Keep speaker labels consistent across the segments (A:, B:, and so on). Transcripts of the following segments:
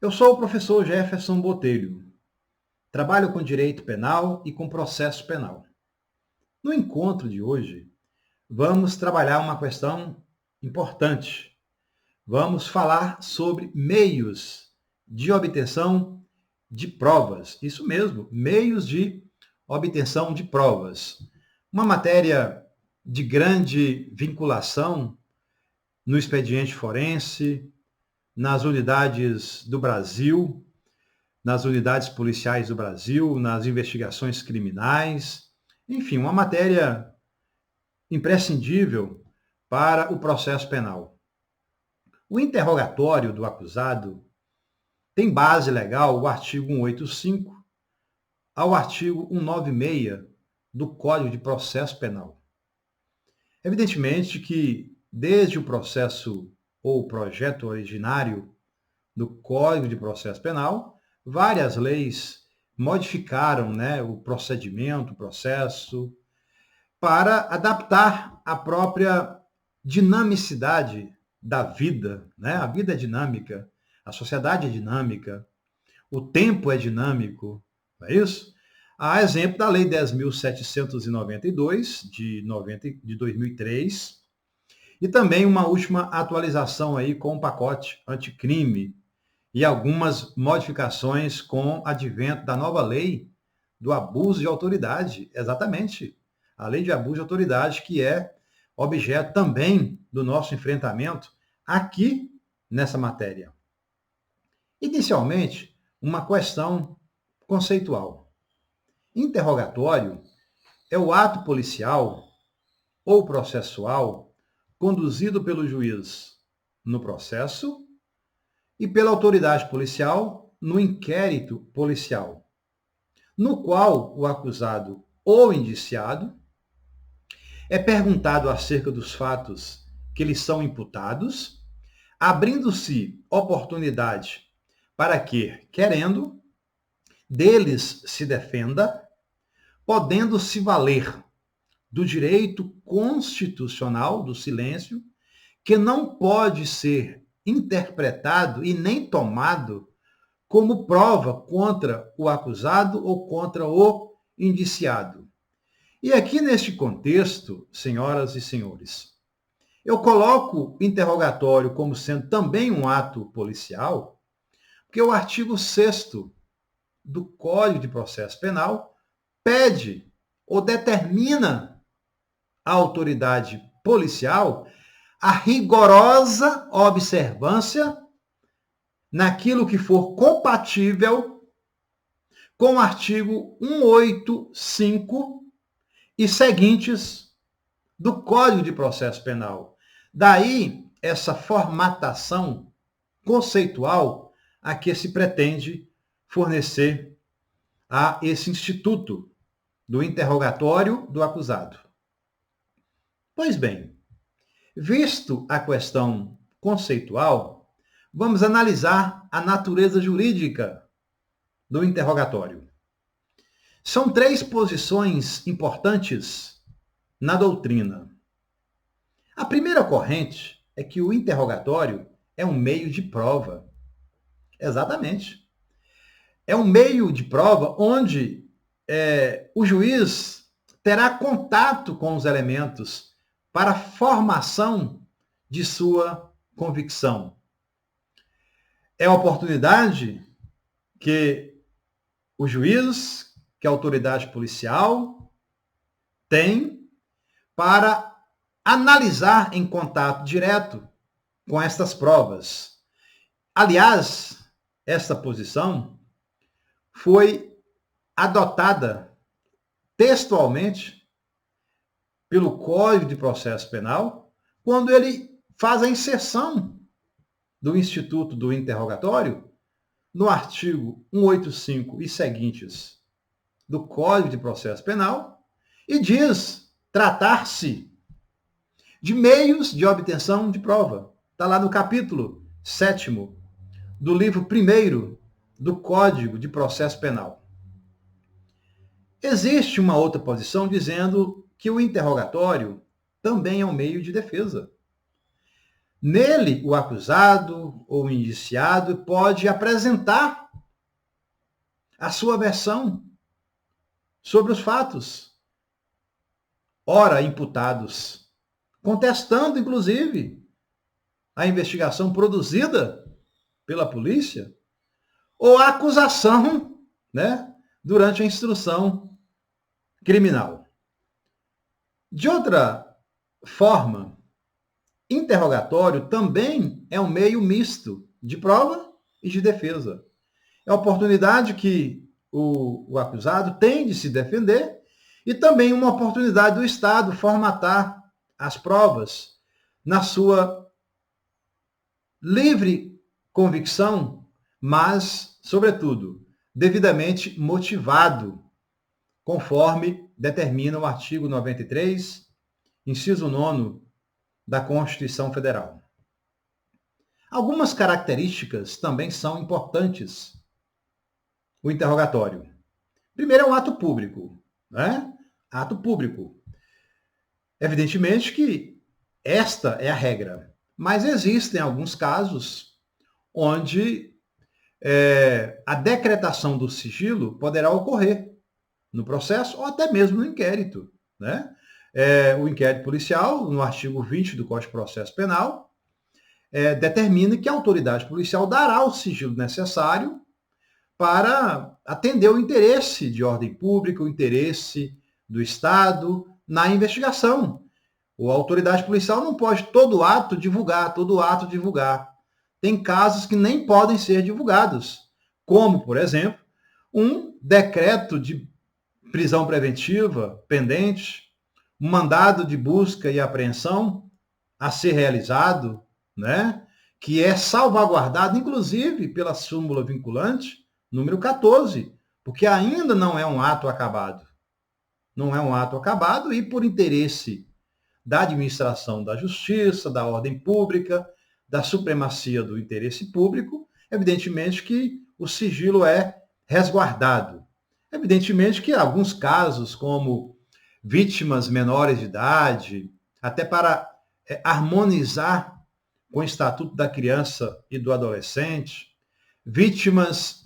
A: Eu sou o professor Jefferson Botelho. Trabalho com direito penal e com processo penal. No encontro de hoje, vamos trabalhar uma questão importante. Vamos falar sobre meios de obtenção de provas. Isso mesmo, meios de obtenção de provas. Uma matéria de grande vinculação no expediente forense, nas unidades do Brasil, nas unidades policiais do Brasil, nas investigações criminais, enfim, uma matéria imprescindível para o processo penal. O interrogatório do acusado tem base legal o artigo 185 ao artigo 196 do Código de Processo Penal. Evidentemente que, desde o processo ou projeto originário do Código de Processo Penal, várias leis modificaram, o procedimento, o processo, para adaptar a própria dinamicidade da vida. A vida é dinâmica, a sociedade é dinâmica, o tempo é dinâmico, não é isso? Há exemplo da Lei 10.792, de 2003, e também uma última atualização aí com o pacote anticrime, e algumas modificações com o advento da nova lei do abuso de autoridade. Exatamente. A lei de abuso de autoridade, que é objeto também do nosso enfrentamento aqui nessa matéria. Inicialmente, uma questão conceitual. Interrogatório é o ato policial ou processual conduzido pelo juiz no processo e pela autoridade policial no inquérito policial, no qual o acusado ou indiciado é perguntado acerca dos fatos que lhe são imputados, abrindo-se oportunidade para que, querendo, deles se defenda, podendo se valer do direito constitucional do silêncio, que não pode ser interpretado e nem tomado como prova contra o acusado ou contra o indiciado. E aqui neste contexto, senhoras e senhores, eu coloco interrogatório como sendo também um ato policial, porque o artigo 6º do Código de Processo Penal pede ou determina à autoridade policial a rigorosa observância naquilo que for compatível com o artigo 185 e seguintes do Código de Processo Penal. Daí essa formatação conceitual a que se pretende fornecer a esse instituto do interrogatório do acusado. Pois bem, visto a questão conceitual, vamos analisar a natureza jurídica do interrogatório. São 3 posições importantes na doutrina. A primeira corrente é que o interrogatório é um meio de prova. Exatamente. É um meio de prova onde o juiz terá contato com os elementos para a formação de sua convicção. É a oportunidade que o juiz, que a autoridade policial tem para analisar em contato direto com estas provas. Aliás, esta posição foi adotada textualmente pelo Código de Processo Penal quando ele faz a inserção do instituto do interrogatório no artigo 185 e seguintes do Código de Processo Penal e diz tratar-se de meios de obtenção de prova. Está lá no capítulo 7º do livro 1º do Código de Processo Penal. Existe uma outra posição dizendo que o interrogatório também é um meio de defesa. Nele, o acusado ou o indiciado pode apresentar a sua versão sobre os fatos, ora imputados, contestando, inclusive, a investigação produzida pela polícia, ou a acusação, né, durante a instrução criminal. De outra forma, interrogatório também é um meio misto de prova e de defesa. É a oportunidade que o acusado tem de se defender e também uma oportunidade do Estado formatar as provas na sua livre convicção, mas, sobretudo, devidamente motivado, conforme determina o artigo 93, inciso 9 da Constituição Federal. Algumas características também são importantes. O interrogatório. Primeiro é um ato público, né? Ato público. Evidentemente que esta é a regra, mas existem alguns casos onde a decretação do sigilo poderá ocorrer no processo ou até mesmo no inquérito, né? O inquérito policial, no artigo 20 do Código de Processo Penal, determina que a autoridade policial dará o sigilo necessário para atender o interesse de ordem pública, o interesse do Estado na investigação. A autoridade policial não pode todo ato divulgar. Tem casos que nem podem ser divulgados, como, por exemplo, um decreto de prisão preventiva pendente, um mandado de busca e apreensão a ser realizado, né, que é salvaguardado, inclusive, pela súmula vinculante, número 14, porque ainda não é um ato acabado. Não é um ato acabado e, por interesse da administração da justiça, da ordem pública, da supremacia do interesse público, evidentemente que o sigilo é resguardado. Evidentemente que em alguns casos, como vítimas menores de idade, até para harmonizar com o Estatuto da Criança e do Adolescente, vítimas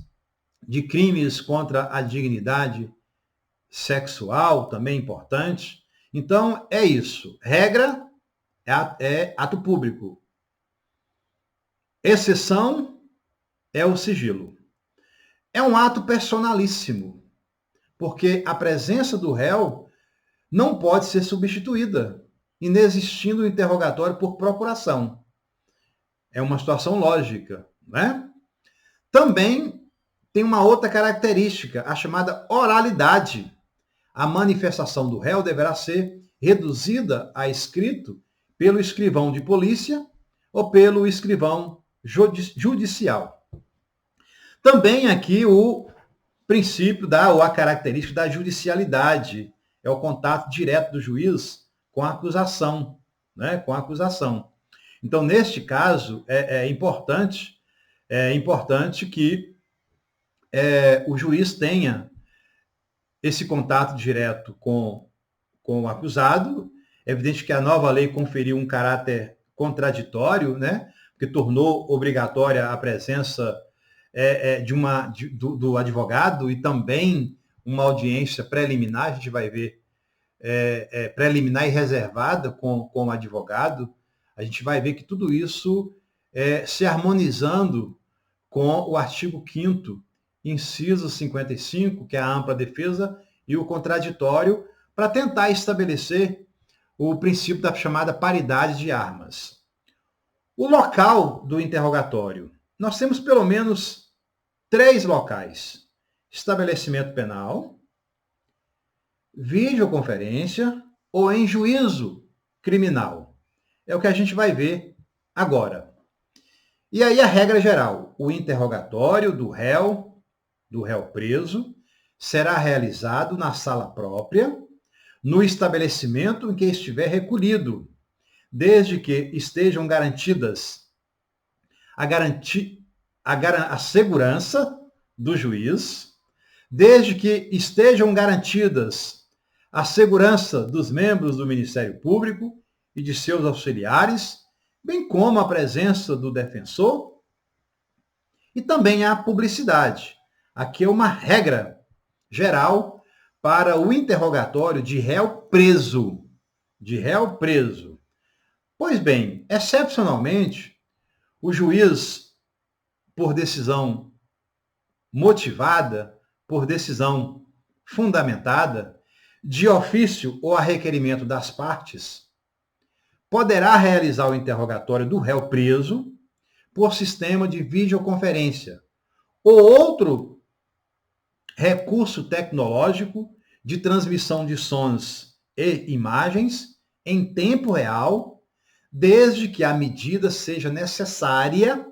A: de crimes contra a dignidade sexual, também importante. Então, é isso. Regra é ato público. Exceção é o sigilo. É um ato personalíssimo, porque a presença do réu não pode ser substituída, inexistindo o interrogatório por procuração. É uma situação lógica, né? Também tem uma outra característica, a chamada oralidade. A manifestação do réu deverá ser reduzida a escrito pelo escrivão de polícia ou pelo escrivão judicial. Também aqui o princípio ou a característica da judicialidade, é o contato direto do juiz com a acusação, né? Com a acusação. Então, neste caso, é importante que o juiz tenha esse contato direto com o acusado. É evidente que a nova lei conferiu um caráter contraditório, né? Porque tornou obrigatória a presença do advogado e também uma audiência preliminar, a gente vai ver, preliminar e reservada com o advogado. A gente vai ver que tudo isso se harmonizando com o artigo 5º, inciso 55, que é a ampla defesa, e o contraditório, para tentar estabelecer o princípio da chamada paridade de armas. O local do interrogatório. Nós temos pelo menos 3 locais: estabelecimento penal, videoconferência ou em juízo criminal. É o que a gente vai ver agora. E aí a regra geral: o interrogatório do réu preso, será realizado na sala própria, no estabelecimento em que estiver recolhido, desde que estejam garantidas a segurança do juiz, desde que estejam garantidas a segurança dos membros do Ministério Público e de seus auxiliares, bem como a presença do defensor e também a publicidade. Aqui é uma regra geral para o interrogatório de réu preso. De réu preso. Pois bem, excepcionalmente, o juiz, por decisão motivada, por decisão fundamentada, de ofício ou a requerimento das partes, poderá realizar o interrogatório do réu preso por sistema de videoconferência ou outro recurso tecnológico de transmissão de sons e imagens em tempo real, desde que a medida seja necessária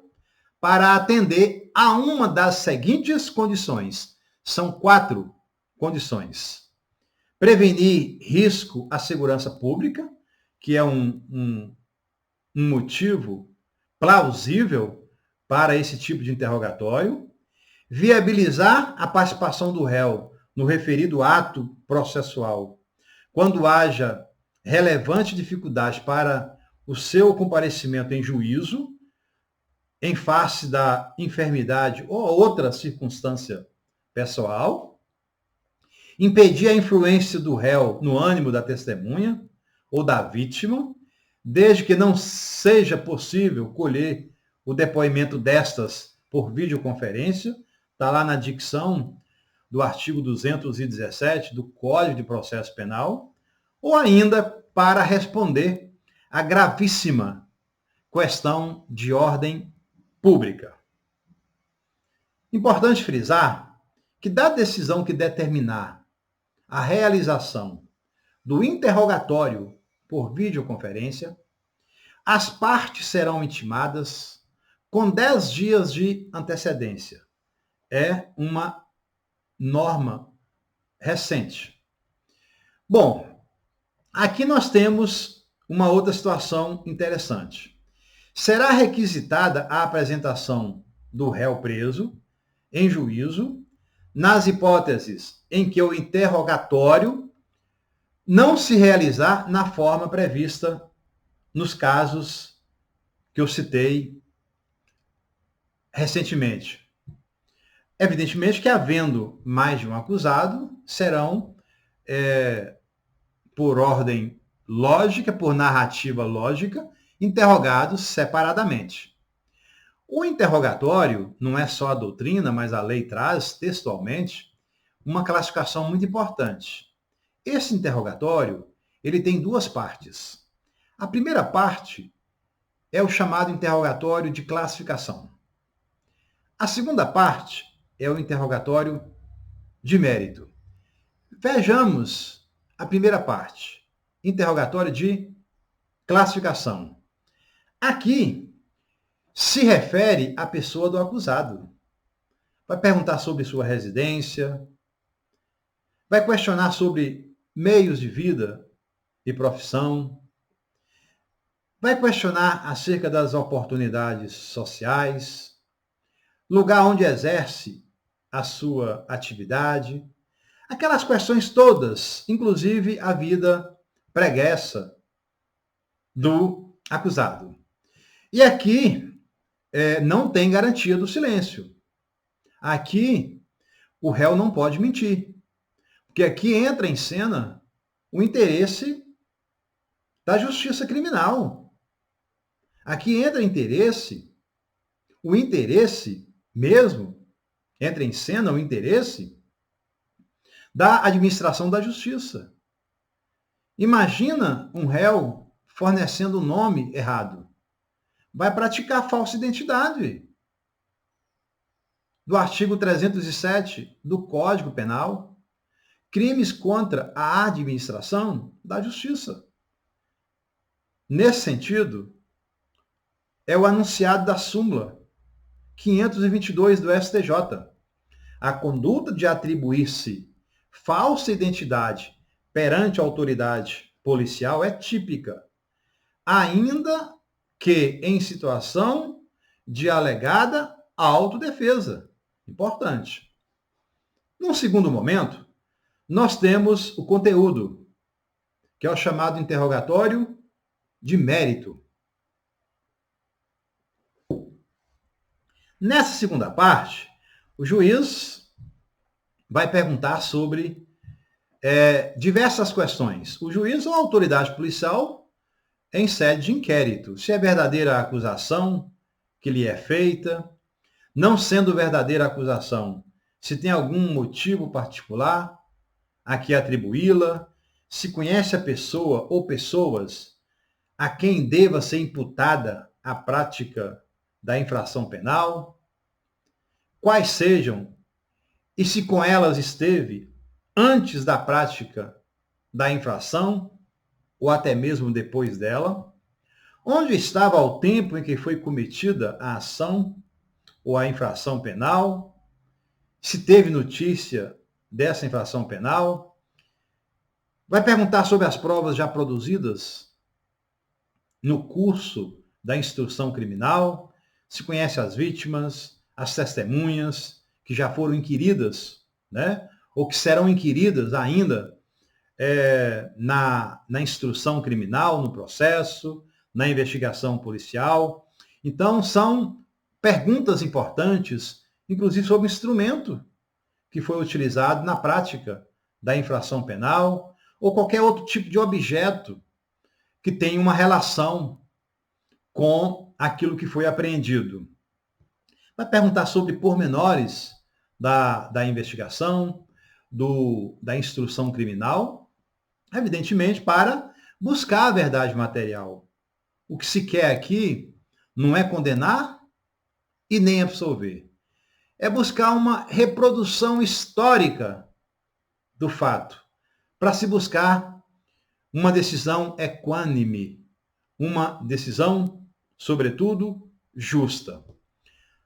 A: para atender a uma das seguintes condições. São 4 condições. Prevenir risco à segurança pública, que é um motivo plausível para esse tipo de interrogatório. Viabilizar a participação do réu no referido ato processual, quando haja relevante dificuldade para o seu comparecimento em juízo, em face da enfermidade ou outra circunstância pessoal. Impedir a influência do réu no ânimo da testemunha ou da vítima, desde que não seja possível colher o depoimento destas por videoconferência. Está lá na dicção do artigo 217 do Código de Processo Penal, ou ainda para responder a gravíssima questão de ordem pública. Importante frisar que da decisão que determinar a realização do interrogatório por videoconferência, as partes serão intimadas com 10 dias de antecedência. É uma norma recente. Bom, aqui nós temos uma outra situação interessante. Será requisitada a apresentação do réu preso em juízo, nas hipóteses em que o interrogatório não se realizar na forma prevista nos casos que eu citei recentemente. Evidentemente que, havendo mais de um acusado, serão, por ordem lógica, por narrativa lógica, interrogados separadamente. O interrogatório não é só a doutrina, mas a lei traz textualmente uma classificação muito importante. Esse interrogatório, ele tem 2 partes. A primeira parte é o chamado interrogatório de classificação. A segunda parte é o interrogatório de mérito. Vejamos a primeira parte, interrogatório de classificação. Aqui se refere à pessoa do acusado. Vai perguntar sobre sua residência, vai questionar sobre meios de vida e profissão, vai questionar acerca das oportunidades sociais, lugar onde exerce a sua atividade, aquelas questões todas, inclusive a vida pregressa do acusado. E aqui não tem garantia do silêncio. Aqui o réu não pode mentir, porque aqui entra em cena o interesse da justiça criminal. Aqui entra o interesse mesmo, entra em cena o interesse da administração da justiça. Imagina um réu fornecendo um nome errado. Vai praticar falsa identidade. Do artigo 307 do Código Penal, crimes contra a administração da justiça. Nesse sentido, é o anunciado da súmula 522 do STJ. A conduta de atribuir-se falsa identidade perante a autoridade policial é típica, ainda que em situação de alegada autodefesa. Importante. Num segundo momento, nós temos o conteúdo, que é o chamado interrogatório de mérito. Nessa segunda parte, o juiz vai perguntar sobre diversas questões. O juiz ou a autoridade policial em sede de inquérito. Se é verdadeira a acusação que lhe é feita, não sendo verdadeira a acusação, se tem algum motivo particular a que atribuí-la, se conhece a pessoa ou pessoas a quem deva ser imputada a prática da infração penal, quais sejam e se com elas esteve antes da prática da infração ou até mesmo depois dela, onde estava ao tempo em que foi cometida a ação ou a infração penal, se teve notícia dessa infração penal, vai perguntar sobre as provas já produzidas no curso da instrução criminal, se conhece as vítimas, as testemunhas que já foram inquiridas, né? Ou que serão inquiridas ainda na instrução criminal, no processo, na investigação policial. Então, são perguntas importantes, inclusive sobre o instrumento que foi utilizado na prática da infração penal ou qualquer outro tipo de objeto que tenha uma relação com aquilo que foi apreendido. Vai perguntar sobre pormenores da investigação, da instrução criminal, evidentemente para buscar a verdade material. O que se quer aqui não é condenar e nem absolver. É buscar uma reprodução histórica do fato, para se buscar uma decisão equânime, uma decisão, sobretudo, justa.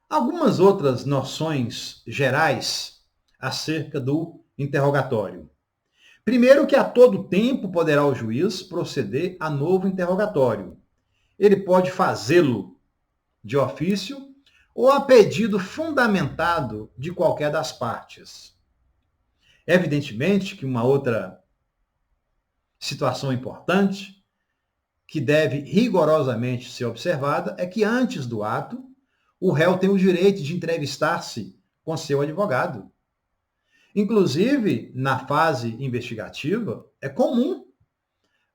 A: Algumas outras noções gerais acerca do interrogatório. Primeiro, que a todo tempo poderá o juiz proceder a novo interrogatório. Ele pode fazê-lo de ofício ou a pedido fundamentado de qualquer das partes. Evidentemente que uma outra situação importante que deve rigorosamente ser observada é que antes do ato, o réu tem o direito de entrevistar-se com seu advogado. Inclusive, na fase investigativa, é comum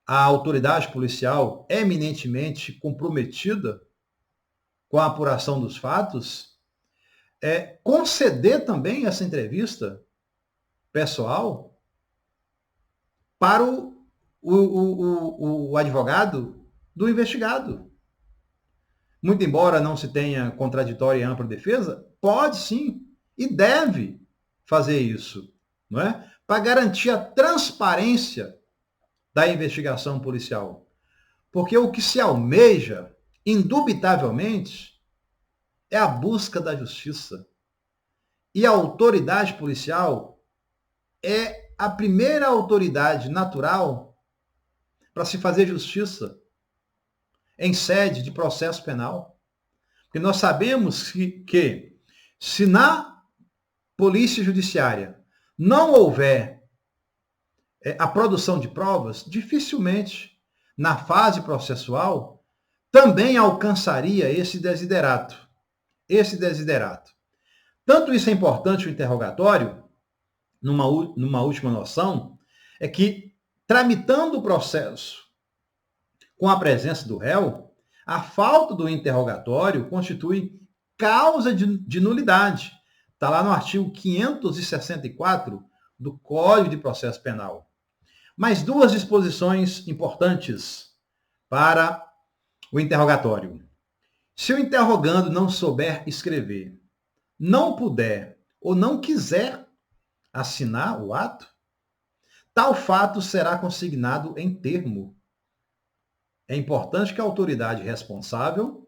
A: a autoridade policial eminentemente comprometida com a apuração dos fatos conceder também essa entrevista pessoal para o advogado do investigado. Muito embora não se tenha contraditória e ampla defesa, pode sim e deve fazer isso, não é? Para garantir a transparência da investigação policial. Porque o que se almeja, indubitavelmente, é a busca da justiça. E a autoridade policial é a primeira autoridade natural para se fazer justiça em sede de processo penal. Porque nós sabemos que se na polícia judiciária não houver a produção de provas, dificilmente na fase processual também alcançaria esse desiderato. Tanto isso é importante o interrogatório, numa última noção, é que, tramitando o processo com a presença do réu, a falta do interrogatório constitui causa de nulidade. Está lá no artigo 564 do Código de Processo Penal. Mais duas disposições importantes para o interrogatório. Se o interrogando não souber escrever, não puder ou não quiser assinar o ato, tal fato será consignado em termo. É importante que a autoridade responsável,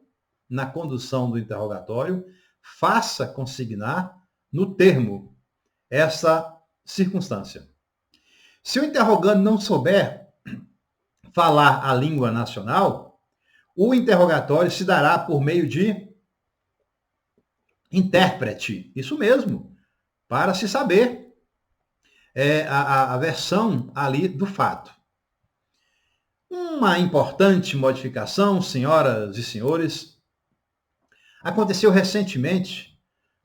A: na condução do interrogatório, faça consignar no termo essa circunstância. Se o interrogando não souber falar a língua nacional, o interrogatório se dará por meio de intérprete. Isso mesmo, para se saber a versão ali do fato. Uma importante modificação, senhoras e senhores, aconteceu recentemente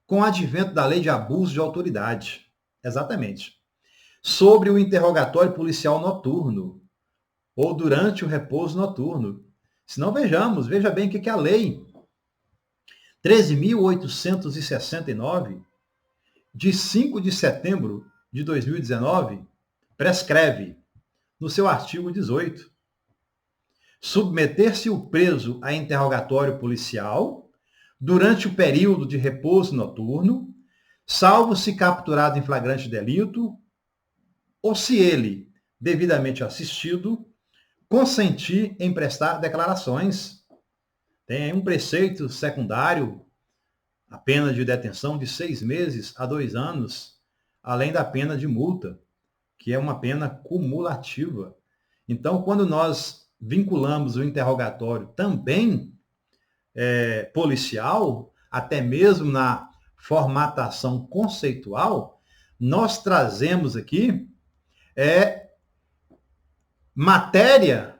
A: com o advento da lei de abuso de autoridade. Exatamente. Sobre o interrogatório policial noturno, ou durante o repouso noturno. Se não, veja bem o que é a lei 13.869, de 5 de setembro de 2019, prescreve, no seu artigo 18, submeter-se o preso a interrogatório policial durante o período de repouso noturno, salvo se capturado em flagrante delito, ou se ele, devidamente assistido, consentir em prestar declarações. Tem um preceito secundário, a pena de detenção de 6 meses a 2 anos, além da pena de multa, que é uma pena cumulativa. Então, quando nós vinculamos o interrogatório também policial, até mesmo na formatação conceitual, nós trazemos aqui matéria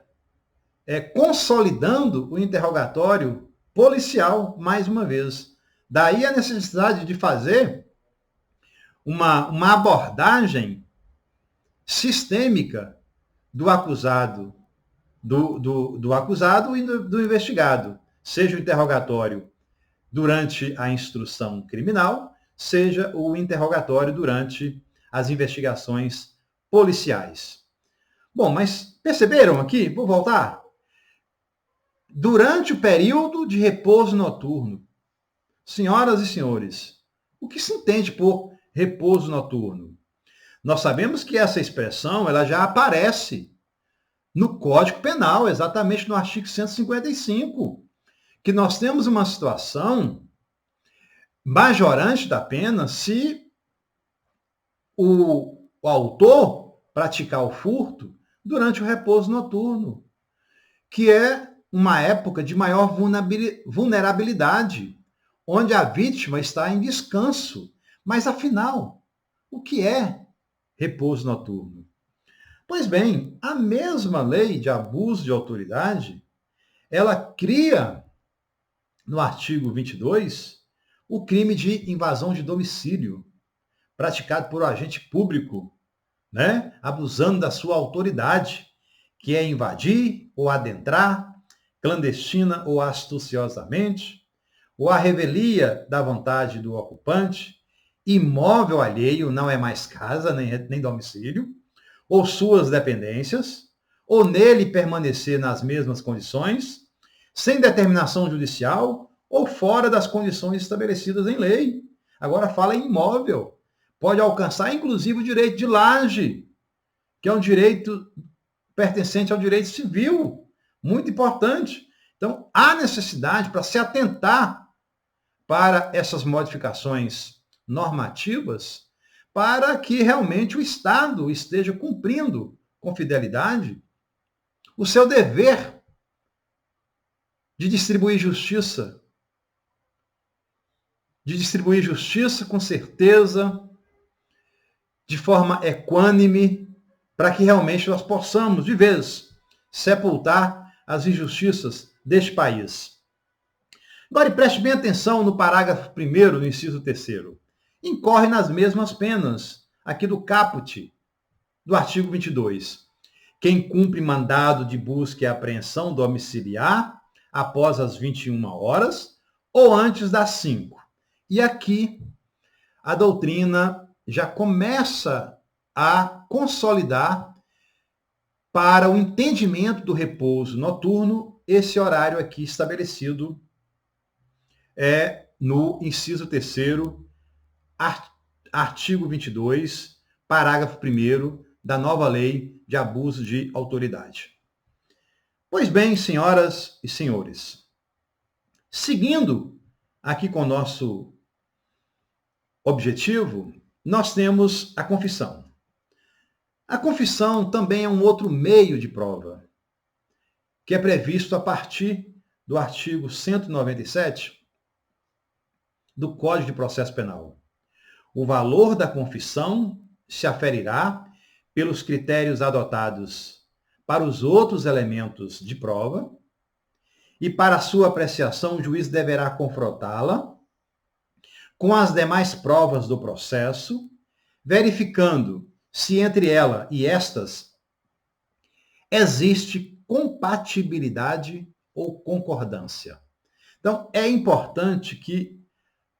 A: consolidando o interrogatório policial, mais uma vez. Daí a necessidade de fazer uma abordagem sistêmica do acusado, do acusado e do investigado, seja o interrogatório durante a instrução criminal, seja o interrogatório durante as investigações policiais. Bom, mas perceberam aqui? Vou voltar. Durante o período de repouso noturno, senhoras e senhores, o que se entende por repouso noturno? Nós sabemos que essa expressão ela já aparece no Código Penal, exatamente no artigo 155, que nós temos uma situação majorante da pena se o autor praticar o furto durante o repouso noturno, que é uma época de maior vulnerabilidade, onde a vítima está em descanso. Mas, afinal, o que é repouso noturno? Pois bem, a mesma lei de abuso de autoridade, ela cria, no artigo 22, o crime de invasão de domicílio, praticado por um agente público, abusando da sua autoridade, que é invadir ou adentrar, clandestina ou astuciosamente, ou a revelia da vontade do ocupante, imóvel alheio, não é mais casa nem domicílio, ou suas dependências, ou nele permanecer nas mesmas condições, sem determinação judicial, ou fora das condições estabelecidas em lei. Agora fala em imóvel. Pode alcançar, inclusive, o direito de laje, que é um direito pertencente ao direito civil, muito importante. Então, há necessidade para se atentar para essas modificações normativas, para que realmente o Estado esteja cumprindo com fidelidade o seu dever de distribuir justiça com certeza, de forma equânime, para que realmente nós possamos, de vez, sepultar as injustiças deste país. Agora, preste bem atenção no parágrafo 1º, no inciso 3º. Incorre nas mesmas penas, aqui do caput, do artigo 22. Quem cumpre mandado de busca e apreensão domiciliar após as 21 horas ou antes das 5. E aqui a doutrina já começa a consolidar para o entendimento do repouso noturno esse horário aqui estabelecido no inciso 3º, artigo 22, parágrafo 1º da nova lei de abuso de autoridade. Pois bem, senhoras e senhores, seguindo aqui com o nosso objetivo, nós temos a confissão. A confissão também é um outro meio de prova, que é previsto a partir do artigo 197 do Código de Processo Penal. O valor da confissão se aferirá pelos critérios adotados para os outros elementos de prova e para sua apreciação o juiz deverá confrontá-la com as demais provas do processo, verificando se entre ela e estas existe compatibilidade ou concordância. Então, é importante que,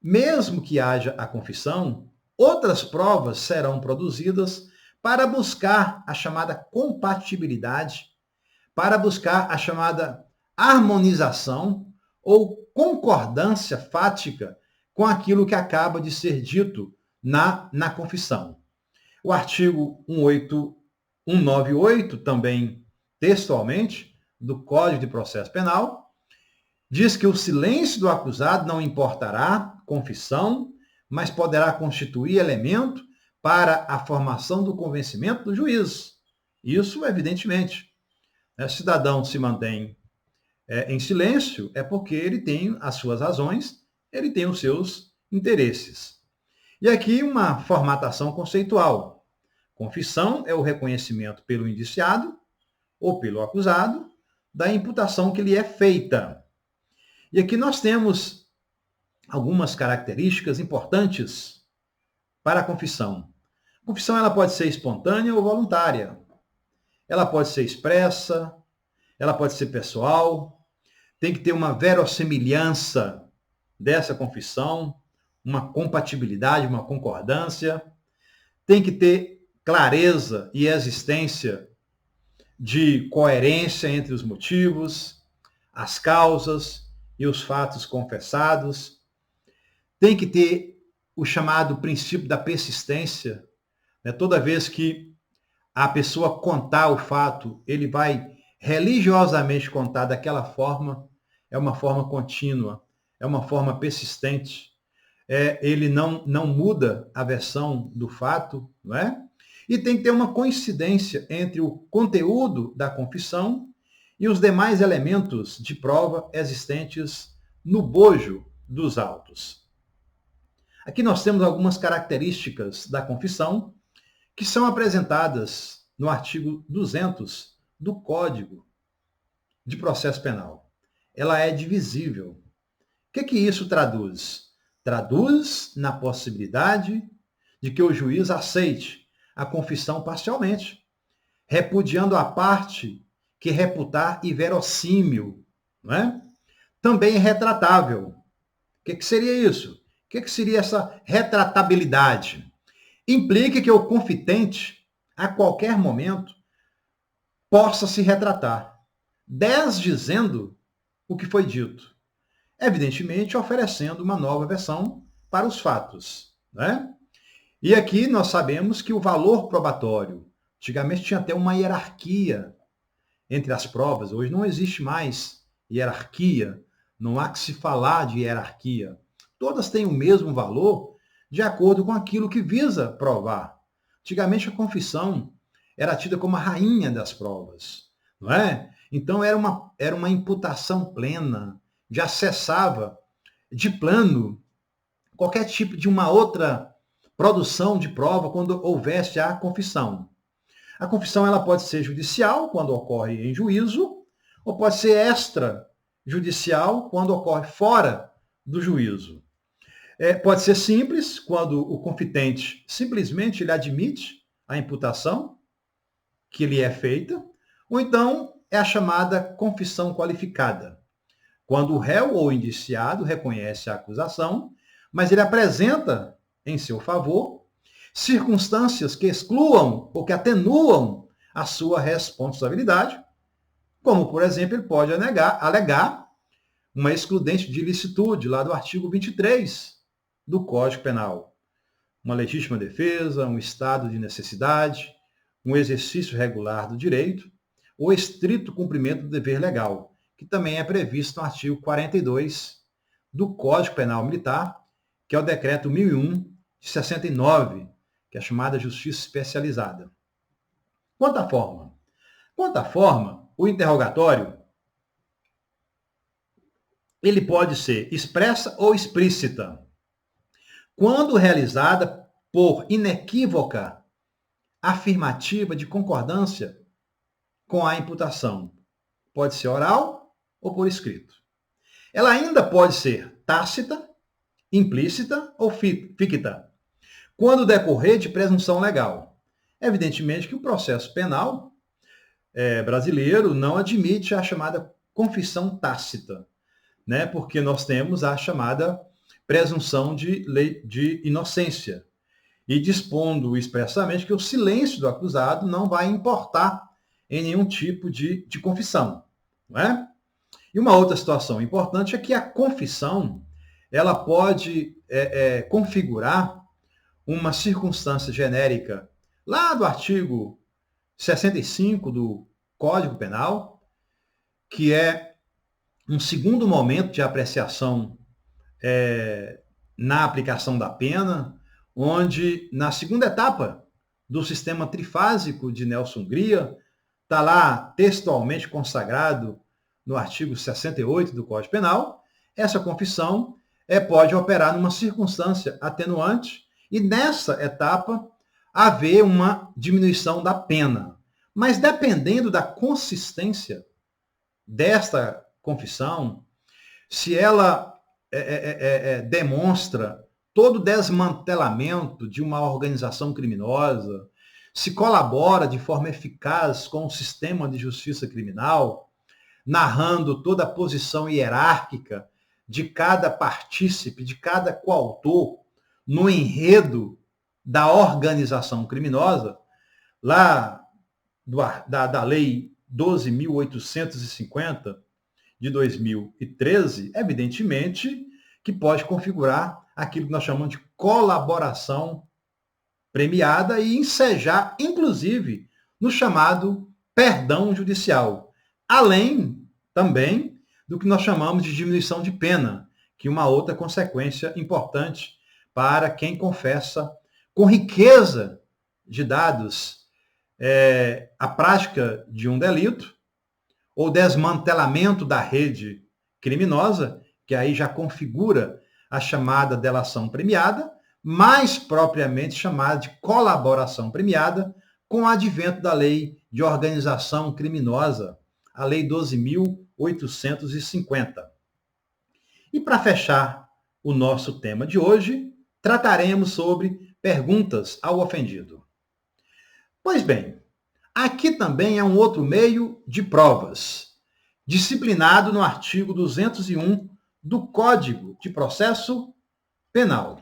A: mesmo que haja a confissão, outras provas serão produzidas para buscar a chamada compatibilidade, para buscar a chamada harmonização ou concordância fática com aquilo que acaba de ser dito na confissão. O artigo 198, também textualmente, do Código de Processo Penal, diz que o silêncio do acusado não importará confissão, mas poderá constituir elemento para a formação do convencimento do juiz. Isso, evidentemente. Se o cidadão se mantém em silêncio, é porque ele tem as suas razões, ele tem os seus interesses. E aqui uma formatação conceitual. Confissão é o reconhecimento pelo indiciado ou pelo acusado da imputação que lhe é feita. E aqui nós temos algumas características importantes para a confissão. A confissão ela pode ser espontânea ou voluntária. Ela pode ser expressa, ela pode ser pessoal, tem que ter uma verossimilhança dessa confissão, uma compatibilidade, uma concordância, tem que ter clareza e existência de coerência entre os motivos, as causas e os fatos confessados, tem que ter o chamado princípio da persistência, né? Toda vez que a pessoa contar o fato, ele vai religiosamente contar daquela forma, é uma forma contínua, é uma forma persistente, ele não muda a versão do fato, não é? E tem que ter uma coincidência entre o conteúdo da confissão e os demais elementos de prova existentes no bojo dos autos. Aqui nós temos algumas características da confissão que são apresentadas no artigo 200 do Código de Processo Penal. Ela é divisível. O que isso traduz? Traduz na possibilidade de que o juiz aceite a confissão parcialmente, repudiando a parte que reputar inverossímil, não é? Também retratável. O que seria isso? O que seria essa retratabilidade? Implica que o confitente, a qualquer momento, possa se retratar, desdizendo o que foi dito, evidentemente oferecendo uma nova versão para os fatos, né? E aqui nós sabemos que o valor probatório, antigamente tinha até uma hierarquia entre as provas, hoje não existe mais hierarquia, não há que se falar de hierarquia. Todas têm o mesmo valor de acordo com aquilo que visa provar. Antigamente a confissão era tida como a rainha das provas, não é? Então era uma imputação plena, já cessava de plano qualquer tipo de uma outra produção de prova quando houvesse a confissão. A confissão ela pode ser judicial, quando ocorre em juízo, ou pode ser extrajudicial, quando ocorre fora do juízo. Pode ser simples, quando o confitente simplesmente ele admite a imputação que lhe é feita, ou então é a chamada confissão qualificada, quando o réu ou indiciado reconhece a acusação, mas ele apresenta em seu favor circunstâncias que excluam ou que atenuam a sua responsabilidade, como, por exemplo, ele pode alegar uma excludente de ilicitude, lá do artigo 23 do Código Penal. Uma legítima defesa, um estado de necessidade, um exercício regular do direito, ou estrito cumprimento do dever legal, que também é previsto no artigo 42 do Código Penal Militar, que é o decreto 1001 de 69, que é a chamada justiça especializada. Quanto à forma, o interrogatório ele pode ser expressa ou explícita, quando realizada por inequívoca afirmativa de concordância com a imputação. Pode ser oral ou por escrito. Ela ainda pode ser tácita, implícita ou ficta, quando decorrer de presunção legal. Evidentemente que o processo penal brasileiro não admite a chamada confissão tácita, né? Porque nós temos a chamada presunção de inocência, e dispondo expressamente que o silêncio do acusado não vai importar em nenhum tipo de confissão. Não é? E uma outra situação importante é que a confissão ela pode configurar uma circunstância genérica lá do artigo 65 do Código Penal, que é um segundo momento de apreciação na aplicação da pena, onde na segunda etapa do sistema trifásico de Nelson-Hungria, está lá textualmente consagrado no artigo 68 do Código Penal, essa confissão pode operar numa circunstância atenuante e nessa etapa haver uma diminuição da pena. Mas dependendo da consistência desta confissão, se ela demonstra todo o desmantelamento de uma organização criminosa, se colabora de forma eficaz com o sistema de justiça criminal, narrando toda a posição hierárquica de cada partícipe, de cada coautor no enredo da organização criminosa, lá da Lei 12.850 de 2013, evidentemente que pode configurar aquilo que nós chamamos de colaboração premiada e ensejar, inclusive, no chamado perdão judicial, além também do que nós chamamos de diminuição de pena, que é uma outra consequência importante para quem confessa com riqueza de dados a prática de um delito ou desmantelamento da rede criminosa, que aí já configura a chamada delação premiada, mais propriamente chamada de colaboração premiada, com o advento da lei de organização criminosa, a Lei 12.850. E para fechar o nosso tema de hoje, trataremos sobre perguntas ao ofendido. Pois bem, aqui também é um outro meio de provas, disciplinado no artigo 201 do Código de Processo Penal.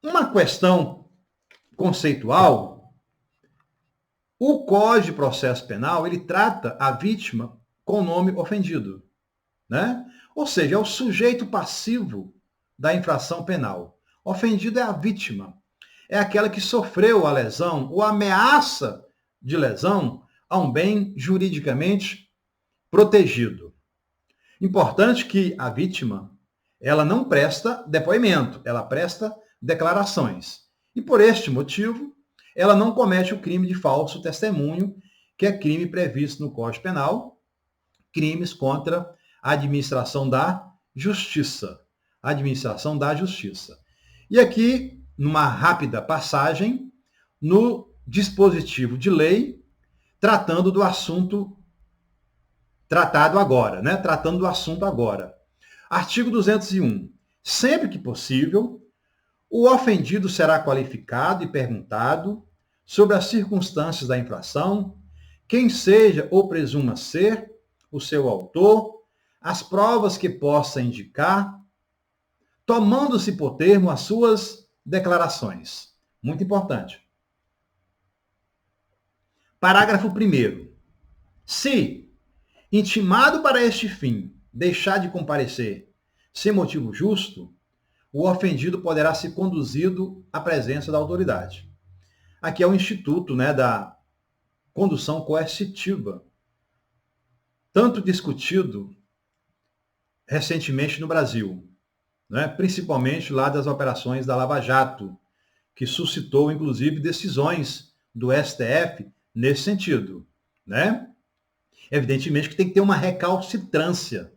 A: Uma questão conceitual, o Código de Processo Penal, ele trata a vítima com o nome ofendido, né? Ou seja, é o sujeito passivo da infração penal. Ofendido é a vítima, é aquela que sofreu a lesão ou ameaça de lesão a um bem juridicamente protegido. Importante que a vítima, ela não presta depoimento, ela presta declarações. E por este motivo, ela não comete o crime de falso testemunho, que é crime previsto no Código Penal, crimes contra a administração da justiça. Administração da justiça. E aqui, numa rápida passagem, no dispositivo de lei, tratando do assunto tratado agora, né? Tratando do assunto agora. Artigo 201. Sempre que possível, o ofendido será qualificado e perguntado sobre as circunstâncias da infração, quem seja ou presuma ser o seu autor, as provas que possa indicar, tomando-se por termo as suas declarações. Muito importante. Parágrafo 1º. Se intimado para este fim, deixar de comparecer sem motivo justo, o ofendido poderá ser conduzido à presença da autoridade. Aqui é o instituto, né, da condução coercitiva, tanto discutido recentemente no Brasil, né, principalmente lá das operações da Lava Jato, que suscitou, inclusive, decisões do STF nesse sentido, né? Evidentemente que tem que ter uma recalcitrância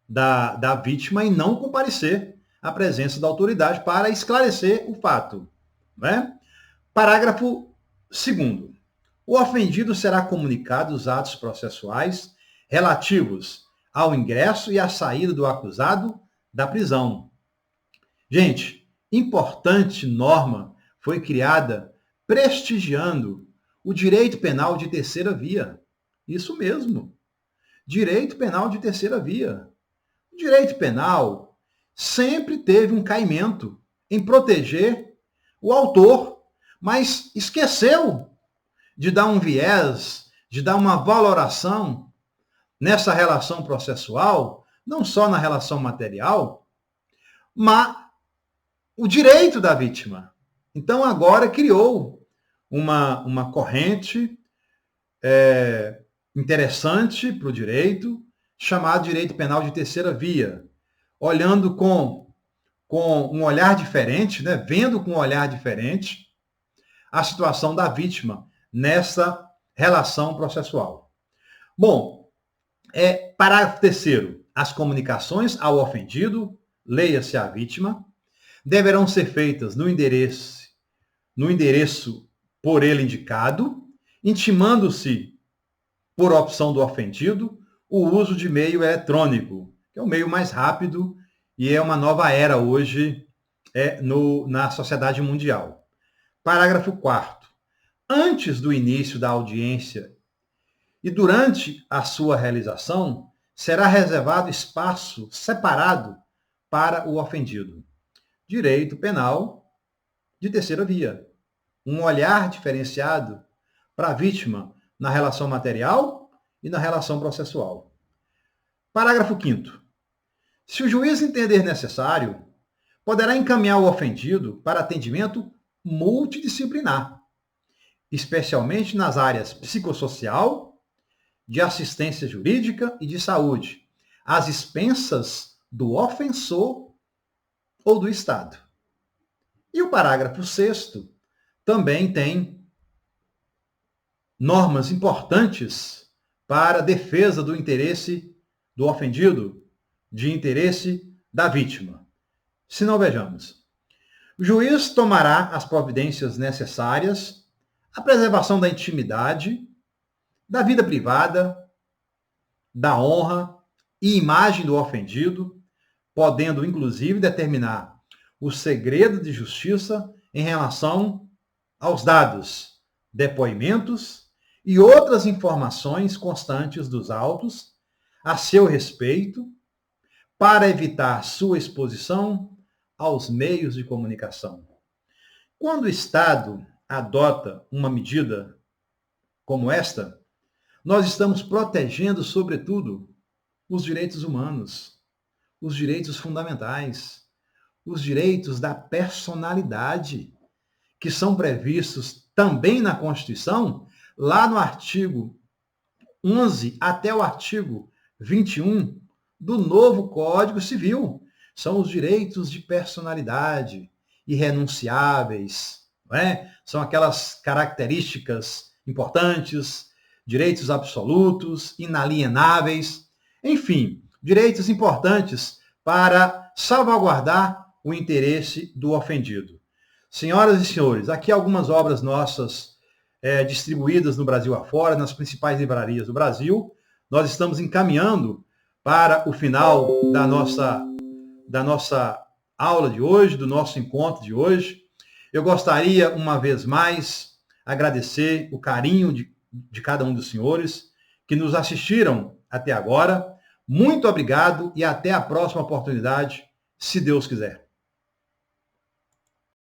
A: da vítima e não comparecer à presença da autoridade para esclarecer o fato. Né? Parágrafo 2º. O ofendido será comunicado os atos processuais relativos ao ingresso e à saída do acusado da prisão. Gente, importante norma foi criada prestigiando o direito penal de terceira via. Isso mesmo, direito penal de terceira via. O direito penal sempre teve um caimento em proteger o autor, mas esqueceu de dar um viés, de dar uma valoração nessa relação processual, não só na relação material, mas o direito da vítima. Então, agora criou uma corrente interessante para o direito, chamado direito penal de terceira via, olhando com um olhar diferente, né? Vendo com um olhar diferente a situação da vítima nessa relação processual. Bom, parágrafo 3º. As comunicações ao ofendido, leia-se a vítima, deverão ser feitas no endereço por ele indicado, intimando-se, por opção do ofendido, o uso de meio eletrônico, que é o meio mais rápido e é uma nova era hoje na sociedade mundial. Parágrafo 4º. Antes do início da audiência e durante a sua realização, será reservado espaço separado para o ofendido. Direito penal de terceira via. Um olhar diferenciado para a vítima na relação material e na relação processual. Parágrafo 5º. Se o juiz entender necessário, poderá encaminhar o ofendido para atendimento multidisciplinar, especialmente nas áreas psicossocial, de assistência jurídica e de saúde, às expensas do ofensor ou do Estado. E o parágrafo 6º também tem normas importantes para a defesa do interesse do ofendido, de interesse da vítima. Se não, vejamos. O juiz tomará as providências necessárias à preservação da intimidade, da vida privada, da honra e imagem do ofendido, podendo, inclusive, determinar o segredo de justiça em relação aos dados, depoimentos e outras informações constantes dos autos a seu respeito, para evitar sua exposição aos meios de comunicação. Quando o Estado adota uma medida como esta, nós estamos protegendo, sobretudo, os direitos humanos, os direitos fundamentais, os direitos da personalidade, que são previstos também na Constituição, lá no artigo 11 até o artigo 21 do novo Código Civil. São os direitos de personalidade, irrenunciáveis, não é? São aquelas características importantes, direitos absolutos, inalienáveis, enfim, direitos importantes para salvaguardar o interesse do ofendido. Senhoras e senhores, aqui algumas obras nossas distribuídas no Brasil afora, nas principais livrarias do Brasil. Nós estamos encaminhando para o final da nossa aula de hoje, do nosso encontro de hoje. Eu gostaria, uma vez mais, agradecer o carinho de cada um dos senhores que nos assistiram até agora. Muito obrigado e até a próxima oportunidade, se Deus quiser.